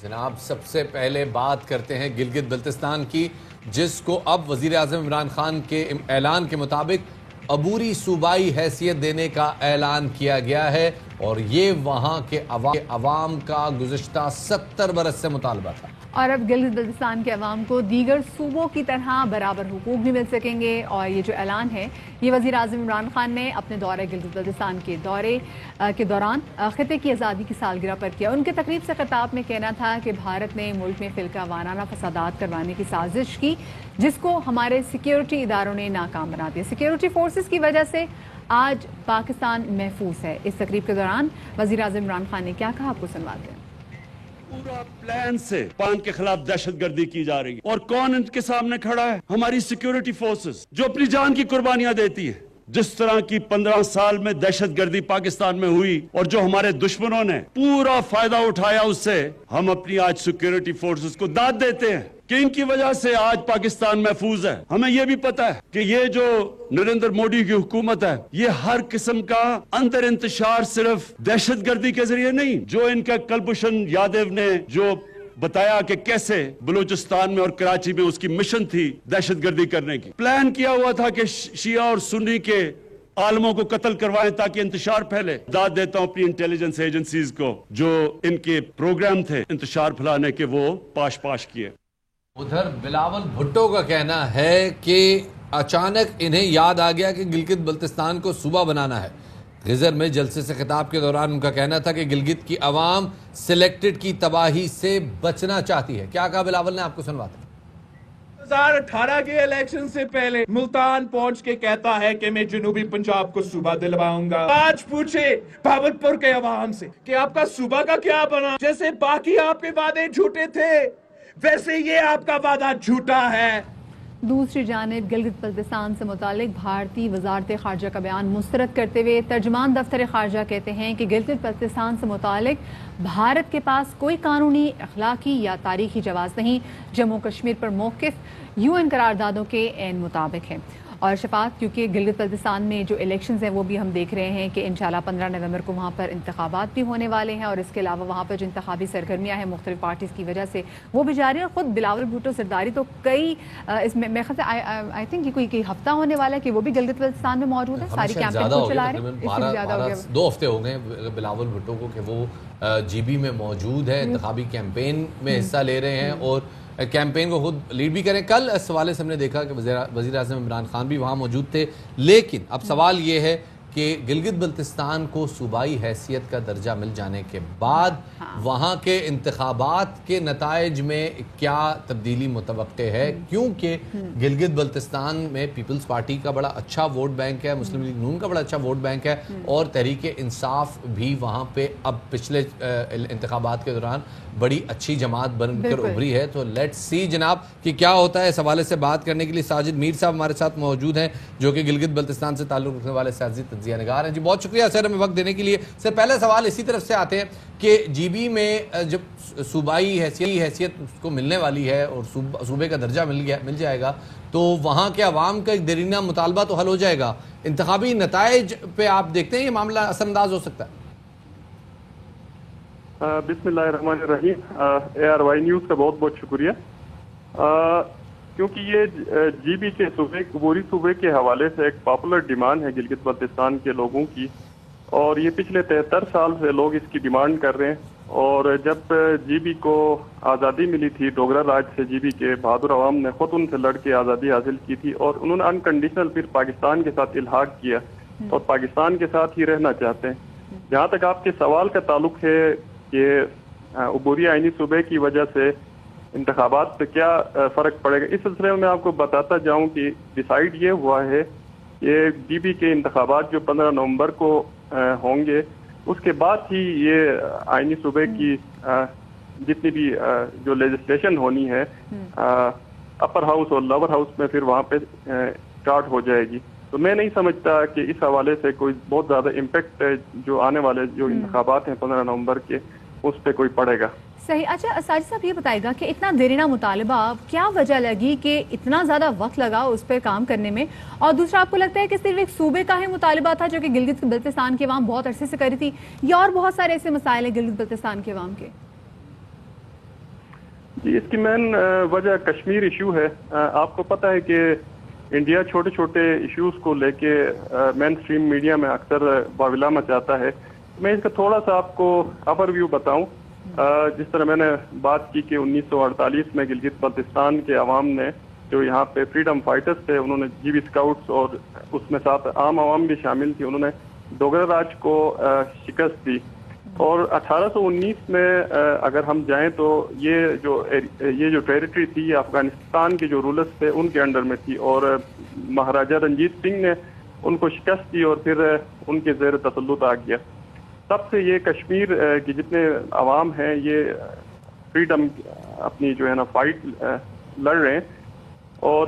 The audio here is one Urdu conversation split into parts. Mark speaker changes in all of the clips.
Speaker 1: جناب سب سے پہلے بات کرتے ہیں گلگت بلتستان کی، جس کو اب وزیر اعظم عمران خان کے اعلان کے مطابق عبوری صوبائی حیثیت دینے کا اعلان کیا گیا ہے، اور یہ وہاں کے عوام کا گزشتہ 70 برس سے مطالبہ تھا۔
Speaker 2: اور اب گلگت بلتستان کے عوام کو دیگر صوبوں کی طرح برابر حقوق بھی مل سکیں گے، اور یہ جو اعلان ہے یہ وزیر اعظم عمران خان نے اپنے دورہ گلگت بلتستان کے دورے کے دوران خطے کی آزادی کی سالگرہ پر کیا۔ ان کے تقریب سے خطاب میں کہنا تھا کہ بھارت نے ملک میں فلکہ وارانہ فسادات کروانے کی سازش کی، جس کو ہمارے سیکیورٹی اداروں نے ناکام بنا دیا۔ سیکیورٹی فورسز کی وجہ سے آج پاکستان محفوظ ہے۔ اس تقریب کے دوران وزیر اعظم عمران خان نے کیا کہا، آپ کو سنواتے ہیں۔
Speaker 3: پورا پلان سے پان کے خلاف دہشت گردی کی جا رہی ہے، اور کون ان کے سامنے کھڑا ہے؟ ہماری سیکیورٹی فورسز جو اپنی جان کی قربانیاں دیتی ہے۔ جس طرح کی 15 سال میں دہشت گردی پاکستان میں ہوئی اور جو ہمارے دشمنوں نے پورا فائدہ اٹھایا، اس سے ہم اپنی آج سیکیورٹی فورسز کو داد دیتے ہیں کہ ان کی وجہ سے آج پاکستان محفوظ ہے۔ ہمیں یہ بھی پتا ہے کہ یہ جو نریندر مودی کی حکومت ہے، یہ ہر قسم کا اندر انتشار صرف دہشت گردی کے ذریعے نہیں، جو ان کا کلبھوشن یادو نے جو بتایا کہ کیسے بلوچستان میں اور کراچی میں اس کی مشن تھی دہشت گردی کرنے کی، پلان کیا ہوا تھا کہ شیعہ اور سنی کے عالموں کو قتل کروائیں تاکہ انتشار پھیلے۔ داد دیتا ہوں اپنی انٹیلیجنس ایجنسیز کو جو ان کے پروگرام تھے انتشار پھیلانے کے، وہ پاش کیے۔
Speaker 1: ادھر بلاول بھٹو کا کہنا ہے کہ اچانک انہیں یاد آ گیا کہ گلگت بلتستان کو صوبہ بنانا ہے۔ غزر میں جلسے سے خطاب کے دوران ان کا کہنا تھا کہ گلگت کی عوام سلیکٹڈ کی تباہی سے بچنا چاہتی ہے۔ کیا کہا بلاول نے، آپ کو سنواتے ہیں۔
Speaker 4: 2018 کے الیکشن سے پہلے ملتان پہنچ کے کہتا ہے کہ میں جنوبی پنجاب کو صوبہ دلواؤں گا۔ آج پوچھے بھاولپور کے عوام سے کہ آپ کا صوبہ کا کیا بنا؟ جیسے باقی آپ کے وعدے جھوٹے تھے، ویسے یہ آپ کا وعدہ جھوٹا ہے۔
Speaker 2: دوسری جانب گلگت بلتستان سے متعلق بھارتی وزارت خارجہ کا بیان مسترد کرتے ہوئے ترجمان دفتر خارجہ کہتے ہیں کہ گلگت بلتستان سے متعلق بھارت کے پاس کوئی قانونی، اخلاقی یا تاریخی جواز نہیں۔ جموں کشمیر پر موقف UN قراردادوں کے عین مطابق ہے۔ اور شفاعت، کیونکہ گلگت بلتستان میں جو الیکشنز ہیں وہ بھی ہم دیکھ رہے ہیں کہ انشاءاللہ 15 نومبر کو وہاں پر انتخابات بھی ہونے والے ہیں، اور اس کے علاوہ وہاں پر جو انتخابی سرگرمیاں ہیں مختلف پارٹیز کی وجہ سے وہ بھی جاری ہیں۔ اور خود بلاول بھٹو زرداری تو کئی اس میں خیال سے آئی تھنک کوئی ہفتہ ہونے والا ہے کہ وہ بھی گلگت بلتستان میں موجود ہے، ساری کیمپین کو چلا رہے ہیں۔
Speaker 1: 2 ہفتے ہو گئے بلاول بھٹو کو کہ وہ GB میں موجود ہے، انتخابی کیمپین میں حصہ لے رہے ہیں اور کیمپین کو خود لیڈ بھی کریں۔ کل اس حوالے سے ہم نے دیکھا کہ وزیر اعظم عمران خان بھی وہاں موجود تھے، لیکن اب سوال یہ ہے کہ گلگت بلتستان کو صوبائی حیثیت کا درجہ مل جانے کے بعد وہاں کے انتخابات کے نتائج میں کیا تبدیلی متوقع ہے، کیونکہ گلگت بلتستان میں پیپلز پارٹی کا بڑا اچھا ووٹ بینک ہے، مسلم لیگ نون کا بڑا اچھا ووٹ بینک ہے، اور تحریک انصاف بھی وہاں پہ اب پچھلے انتخابات کے دوران بڑی اچھی جماعت بن کر ابھری ہے۔ تو لیٹس سی جناب کہ کیا ہوتا ہے۔ اس حوالے سے بات کرنے کے لیے ساجد میر صاحب ہمارے ساتھ موجود ہیں، جو کہ گلگت بلتستان سے تعلق رکھنے والے سیاسی تجزیہ نگار ہیں۔ جی بہت شکریہ سر ہمیں وقت دینے کے لیے۔ سر پہلا سوال اسی طرف سے آتے ہیں کہ GB میں جب صوبائی حیثیت کو ملنے والی ہے اور صوبے کا درجہ مل جائے گا تو وہاں کے عوام کا ایک دیرینہ مطالبہ تو حل ہو جائے گا، انتخابی نتائج پہ آپ دیکھتے ہیں یہ معاملہ اثر انداز ہو سکتا ہے؟
Speaker 5: بسم اللہ الرحمن الرحیم۔ ARY نیوز کا بہت بہت شکریہ، کیونکہ یہ GB کے عبوری صوبے کے حوالے سے ایک پاپولر ڈیمانڈ ہے گلگت بلتستان کے لوگوں کی، اور یہ پچھلے 73 سال سے لوگ اس کی ڈیمانڈ کر رہے ہیں۔ اور جب GB کو آزادی ملی تھی ڈوگرا راج سے، GB کے بہادر عوام نے خود ان سے لڑ کے آزادی حاصل کی تھی، اور انہوں نے انکنڈیشنل پھر پاکستان کے ساتھ الحاق کیا اور پاکستان کے ساتھ ہی رہنا چاہتے ہیں۔ جہاں تک آپ کے سوال کا تعلق ہے کہ عبوری آئینی صوبے کی وجہ سے انتخابات پہ کیا فرق پڑے گا، اس سلسلے میں آپ کو بتاتا جاؤں کہ ڈیسائیڈ یہ ہوا ہے کہ GB کے انتخابات جو 15 نومبر کو ہوں گے، اس کے بعد ہی یہ آئینی صوبے کی جتنی بھی جو لیجسلیشن ہونی ہے اپر ہاؤس اور لوور ہاؤس میں، پھر وہاں پہ اسٹارٹ ہو جائے گی۔ تو میں نہیں سمجھتا کہ اس حوالے سے کوئی بہت زیادہ امپیکٹ جو آنے والے جو انتخابات ہیں 15 نومبر کے، اس پہ کوئی پڑے گا۔
Speaker 2: صحیح۔ اچھا ساجد صاحب یہ بتائے گا کہ اتنا دیرینہ مطالبہ، کیا وجہ لگی کہ اتنا زیادہ وقت لگا اس پہ کام کرنے میں؟ اور دوسرا، آپ کو لگتا ہے کہ صرف ایک صوبے کا ہی مطالبہ تھا جو کہ گلگت بلتستان کے عوام بہت عرصے سے کری تھی، یا اور بہت سارے ایسے مسائل ہیں گلگت بلتستان کے عوام کے؟
Speaker 5: جی، اس کی مین وجہ کشمیر ایشو ہے. آپ کو پتہ ہے کہ انڈیا چھوٹے چھوٹے ایشوز کو لے کے مین اسٹریم میڈیا میں اکثر واویلا مچاتا ہے. میں اس کا تھوڑا سا آپ کو اوور ویو بتاؤں. جس طرح میں نے بات کی کہ 1948 میں گلگت بلتستان کے عوام نے، جو یہاں پہ فریڈم فائٹرز تھے، انہوں نے جی بی اسکاؤٹس اور اس میں ساتھ عام عوام بھی شامل تھی، انہوں نے ڈوگرا راج کو شکست دی. اور 1819 میں اگر ہم جائیں تو یہ جو ٹیریٹری تھی یہ افغانستان کے جو رولرز تھے ان کے انڈر میں تھی، اور مہاراجا رنجیت سنگھ نے ان کو شکست دی اور پھر ان کے زیر تسلط آ گیا. تب سے یہ کشمیر کے جتنے عوام ہیں یہ فریڈم اپنی جو ہے نا فائٹ لڑ رہے ہیں. اور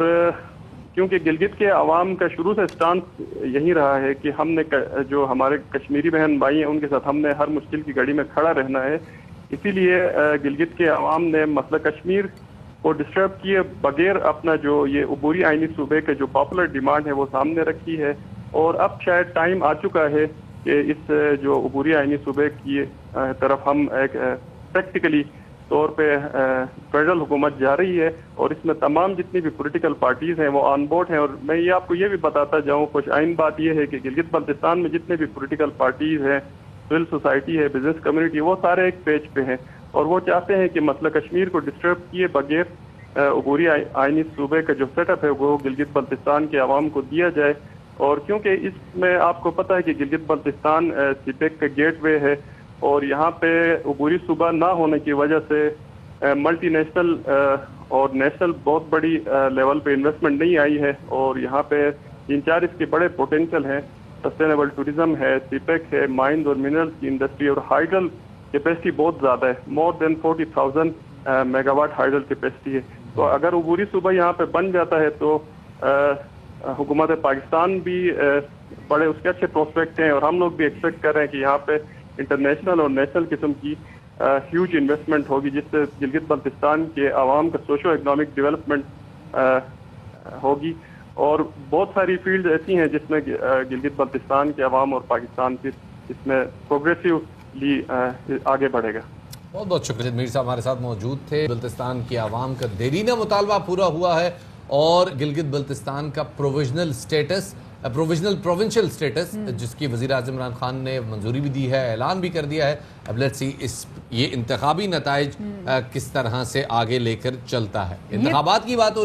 Speaker 5: کیونکہ گلگت کے عوام کا شروع سے اسٹانس یہی رہا ہے کہ ہم نے جو ہمارے کشمیری بہن بھائی ہیں ان کے ساتھ ہم نے ہر مشکل کی گھڑی میں کھڑا رہنا ہے. اسی لیے گلگت کے عوام نے مسئلہ کشمیر کو ڈسٹرب کیے بغیر اپنا جو یہ عبوری آئینی صوبے کے جو پاپولر ڈیمانڈ ہے وہ سامنے رکھی ہے. اور اب شاید ٹائم آ چکا ہے کہ اس جو عبوری آئینی صوبے کی طرف ہم ایک پریکٹیکلی طور پہ فیڈرل حکومت جا رہی ہے، اور اس میں تمام جتنی بھی پولیٹیکل پارٹیز ہیں وہ آن بورڈ ہیں. اور میں یہ آپ کو یہ بھی بتاتا جاؤں، خوش آئین بات یہ ہے کہ گلگت بلتستان میں جتنے بھی پولیٹیکل پارٹیز ہیں، سول سوسائٹی ہے، بزنس کمیونٹی، وہ سارے ایک پیج پہ ہیں اور وہ چاہتے ہیں کہ مسئلہ کشمیر کو ڈسٹرب کیے بغیر عبوری آئینی صوبے کا جو سیٹ اپ ہے وہ گلگت بلتستان کے عوام کو دیا جائے. اور کیونکہ اس میں آپ کو پتہ ہے کہ گلگت بلتستان سی پیک کا گیٹ وے ہے، اور یہاں پہ عبوری صوبہ نہ ہونے کی وجہ سے ملٹی نیشنل اور نیشنل بہت بڑی لیول پہ انویسٹمنٹ نہیں آئی ہے. اور یہاں پہ 3-4 اس کے بڑے پوٹینشیل ہیں. سسٹینیبل ٹوریزم ہے، سی پیک ہے، مائنز اور منرلز کی انڈسٹری، اور ہائیڈل کیپیسٹی بہت زیادہ ہے. مور دین 40,000 میگا واٹ ہائیڈل کیپیسٹی ہے. تو اگر عبوری صوبہ یہاں پہ بن جاتا ہے تو حکومت پاکستان بھی بڑے اس کے اچھے پروسپیکٹ ہیں، اور ہم لوگ بھی ایکسپیکٹ کر رہے ہیں کہ یہاں پہ انٹرنیشنل اور نیشنل قسم کی ہیوج انویسٹمنٹ ہوگی، جس سے گلگت بلتستان کے عوام کا سوشو اکنامک ڈیولپمنٹ ہوگی. اور بہت ساری فیلڈ ایسی ہیں جس میں گلگت بلتستان کے عوام اور پاکستان کی اس میں پروگریسولی آگے بڑھے گا.
Speaker 1: بہت بہت شکریہ. میر صاحب ہمارے ساتھ موجود تھے. بلتستان کے عوام کا دیرینہ مطالبہ پورا ہوا ہے اور گلگت بلتستان کا پروویژنل پروونشل سٹیٹس جس کی وزیر اعظم عمران خان نے منظوری بھی دی ہے، اعلان بھی کر دیا ہے. اب لیٹس سی یہ انتخابی نتائج کس طرح سے آگے لے کر چلتا ہے. انتخابات کی بات